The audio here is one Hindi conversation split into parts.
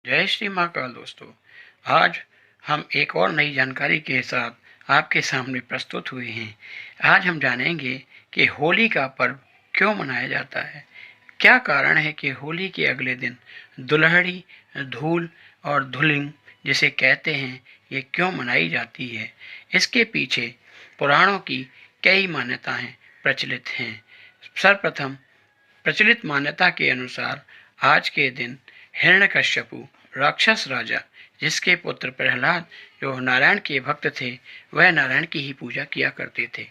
जय श्री महाकाल दोस्तों। आज हम एक और नई जानकारी के साथ आपके सामने प्रस्तुत हुए हैं। आज हम जानेंगे कि होली का पर्व क्यों मनाया जाता है। क्या कारण है कि होली के अगले दिन दुल्हड़ी, धूल और धुलिंग जिसे कहते हैं, ये क्यों मनाई जाती है। इसके पीछे पुराणों की कई मान्यताएं प्रचलित हैं। सर्वप्रथम प्रचलित मान्यता के अनुसार आज के दिन हिरण्यकश्यपु राक्षस राजा, जिसके पुत्र प्रहलाद जो नारायण के भक्त थे, वह नारायण की ही पूजा किया करते थे।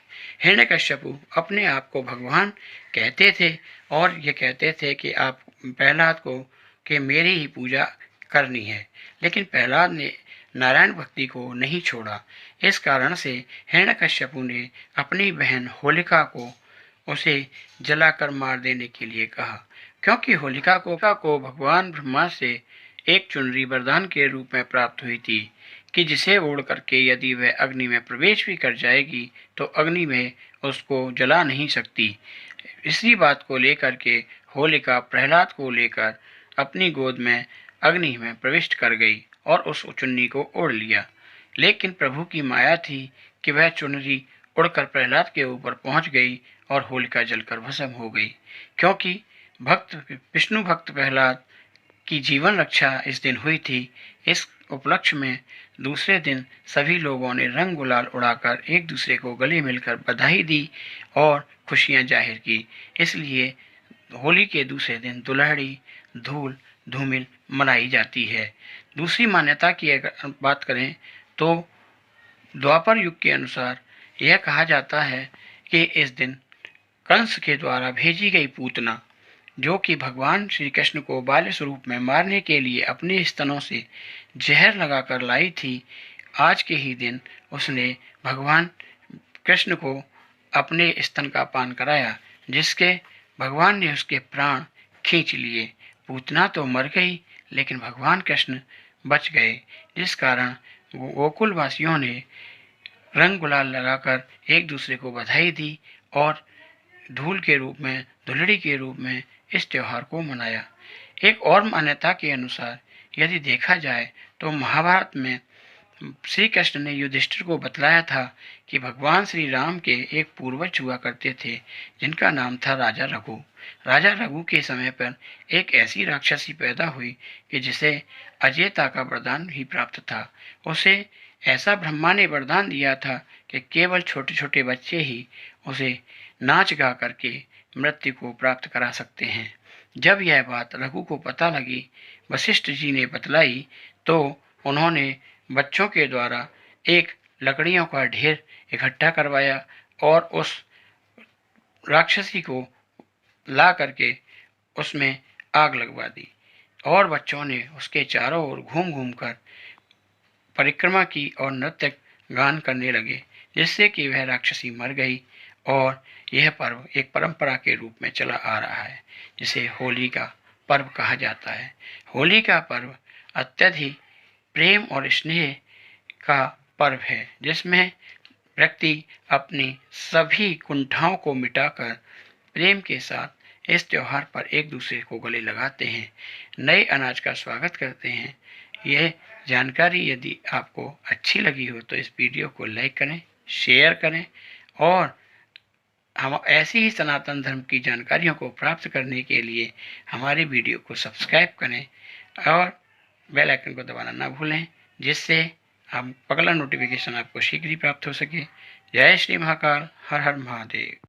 हिरण्यकश्यपु अपने आप को भगवान कहते थे और ये कहते थे कि आप प्रहलाद को कि मेरी ही पूजा करनी है। लेकिन प्रहलाद ने नारायण भक्ति को नहीं छोड़ा। इस कारण से हिरण्यकश्यपु ने अपनी बहन होलिका को उसे जलाकर मार देने के लिए कहा, क्योंकि होलिका को भगवान ब्रह्मा से एक चुनरी वरदान के रूप में प्राप्त हुई थी कि जिसे ओढ़ करके यदि वह अग्नि में प्रवेश भी कर जाएगी तो अग्नि में उसको जला नहीं सकती। इसी बात को लेकर के होलिका प्रहलाद को लेकर अपनी गोद में अग्नि में प्रविष्ट कर गई और उस चुन्नी को ओढ़ लिया। लेकिन प्रभु की माया थी कि वह चुनरी उड़कर प्रहलाद के ऊपर पहुंच गई और होलिका जलकर भस्म हो गई। क्योंकि विष्णु भक्त प्रहलाद की जीवन रक्षा इस दिन हुई थी। इस उपलक्ष्य में दूसरे दिन सभी लोगों ने रंग गुलाल उड़ाकर एक दूसरे को गले मिलकर बधाई दी और खुशियां जाहिर की। इसलिए होली के दूसरे दिन दुल्हड़ी, धूल, धूमिल मनाई जाती है। दूसरी मान्यता की अगर बात करें तो द्वापर युग के अनुसार यह कहा जाता है कि इस दिन कंस के द्वारा भेजी गई पूतना, जो कि भगवान श्री कृष्ण को बाल्य स्वरूप में मारने के लिए अपने स्तनों से जहर लगाकर लाई थी, आज के ही दिन उसने भगवान कृष्ण को अपने स्तन का पान कराया, जिसके भगवान ने उसके प्राण खींच लिए। पूतना तो मर गई लेकिन भगवान कृष्ण बच गए, जिस कारण गोकुल वासियों ने रंग गुलाल लगाकर एक दूसरे को बधाई दी और धूल के रूप में, धुलड़ी के रूप में इस त्योहार को मनाया। एक और मान्यता के अनुसार यदि देखा जाए तो महाभारत में श्री कृष्ण ने युधिष्ठिर को बतलाया था कि भगवान श्री राम के एक पूर्वज हुआ करते थे जिनका नाम था राजा रघु। राजा रघु के समय पर एक ऐसी राक्षसी पैदा हुई कि जिसे अजेयता का वरदान भी प्राप्त था। उसे ऐसा ब्रह्मा ने वरदान दिया था कि केवल छोटे छोटे बच्चे ही उसे नाच गा करके मृत्यु को प्राप्त करा सकते हैं। जब यह बात रघु को पता लगी, वशिष्ठ जी ने बतलाई, तो उन्होंने बच्चों के द्वारा एक लकड़ियों का ढेर इकट्ठा करवाया और उस राक्षसी को ला करके उसमें आग लगवा दी और बच्चों ने उसके चारों ओर घूम घूम कर परिक्रमा की और नृत्य गान करने लगे, जिससे कि वह राक्षसी मर गई। और यह पर्व एक परंपरा के रूप में चला आ रहा है, जिसे होली का पर्व कहा जाता है। होली का पर्व अत्यधिक प्रेम और स्नेह का पर्व है, जिसमें व्यक्ति अपनी सभी कुंठाओं को मिटाकर प्रेम के साथ इस त्योहार पर एक दूसरे को गले लगाते हैं, नए अनाज का स्वागत करते हैं। यह जानकारी यदि आपको अच्छी लगी हो तो इस वीडियो को लाइक करें, शेयर करें और हम ऐसी ही सनातन धर्म की जानकारियों को प्राप्त करने के लिए हमारे वीडियो को सब्सक्राइब करें और बेल आइकन को दबाना ना भूलें, जिससे हम अगला नोटिफिकेशन आपको शीघ्र ही प्राप्त हो सके। जय श्री महाकाल, हर हर महादेव।